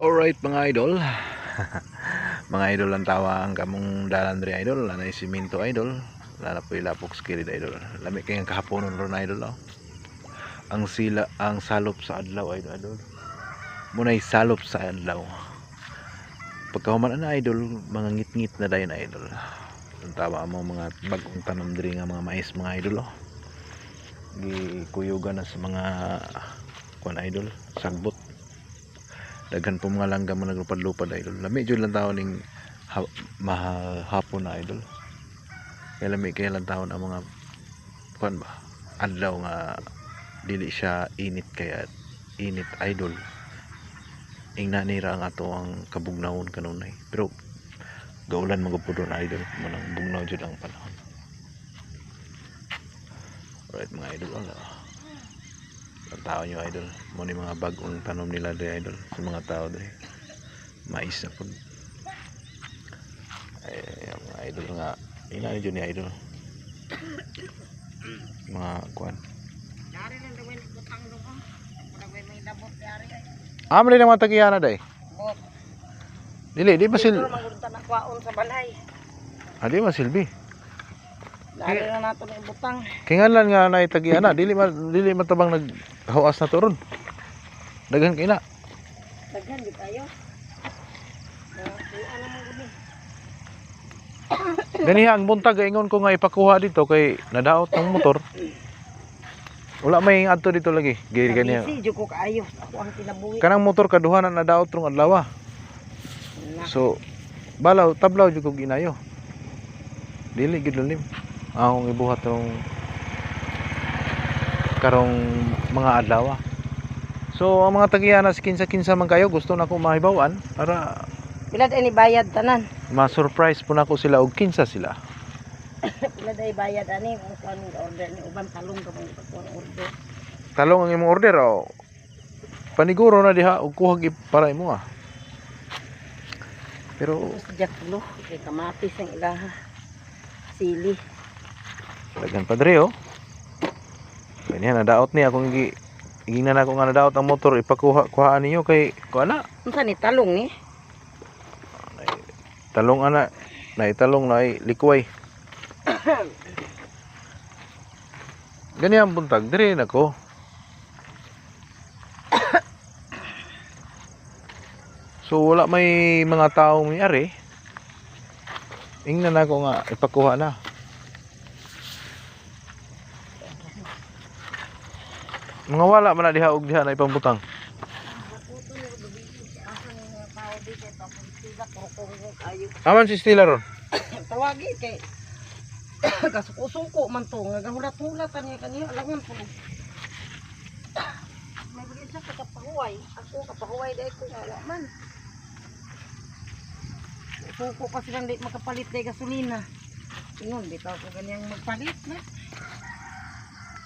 Alright mga idol. Mga idol ang tawa ang kamong dalan diri idol. Lanay siminto idol. Lana po ilapok skilid idol. Lami kayang kahaponon ron idol. Oh. Ang sila ang salop sa adlaw idol. Munay salop sa adlaw. Pagkahuman na idol, mga ngit-ngit na dayon idol. Ang tawa mo mga bagong tanom diri nga mga mais mga idol. Oh. Gikuyugan na sa mga kuan idol, sagbot. Daghan po mga langgam mo naglupad-lupad idol. Lami jud lang taon ning mahapon na idol. Kaya lami kaya lang taon ang mga kuan ba? Adlaw nga dili siya init kaya init idol. Ingna nira ang ato ang kabugnawon kanunay. Pero gaulan magupod na idol. Manang bugnaw jud ang panahon. Alright mga idol. Ang tao nyo idol mo ni mga bagong tanom nila dre idol sa mga tao dre mais na po ay mga idol nga inani dyan ni idol mga kuan amri na mga tagiyana day di masil di masilbi dari na nato ni butang. Kinganlan nga na itagiyana, dili matabang naghawas na turon. Daghan kina. Daghan di tayo. Ano mo guni? Ganiha ang buntag ingon ko nga ipakuha dito kay nadaot ng motor. Wala may adto dito lagi. Giri ganiha. Si jud ko kaayo. Ako ang kinabuhi. Kanang motor kaduha na nadaot rong adlaw. So balaw tablaw jud ko ginayo. Dili gid lim. Akong ibuhat ng karong mga adlaw. So ang mga tagiyana kinsa-kinsa man kayo gusto na ko mahibawan para pila day ni bayad tanan. Ma-surprise po na ko sila og kinsa sila. Pila day bayad ani kung order ni uban talong ka mo order. Talong ang imong order o paniguro na diha og kuhag para imo ah. Pero Jack lo kay kamatis ang ilaha. Sili. Lagyan padre oh. Ganyan nadaot ni akong igingnan ako nga nadaot ang motor ipakuhaan niyo kay kuana. Unsa ni talong ni? Talong ana, naitalong na ay likway. Ganyan buntag dire nako. So wala may mga taong miyari. Ingnan ako nga ipakuha na. Mga wala man na diha og diha na ipambutang. Aman si Stila ron. Tawagi kay kasuko-suko man to nga gahulat-hulat kaniya alangan po. May bigay sa kapahuway. Ako kapahuway dai ko wala man. Suko pa silang di makapalit day gasolina. Ingon bitaw ko ganiyang magpalit na.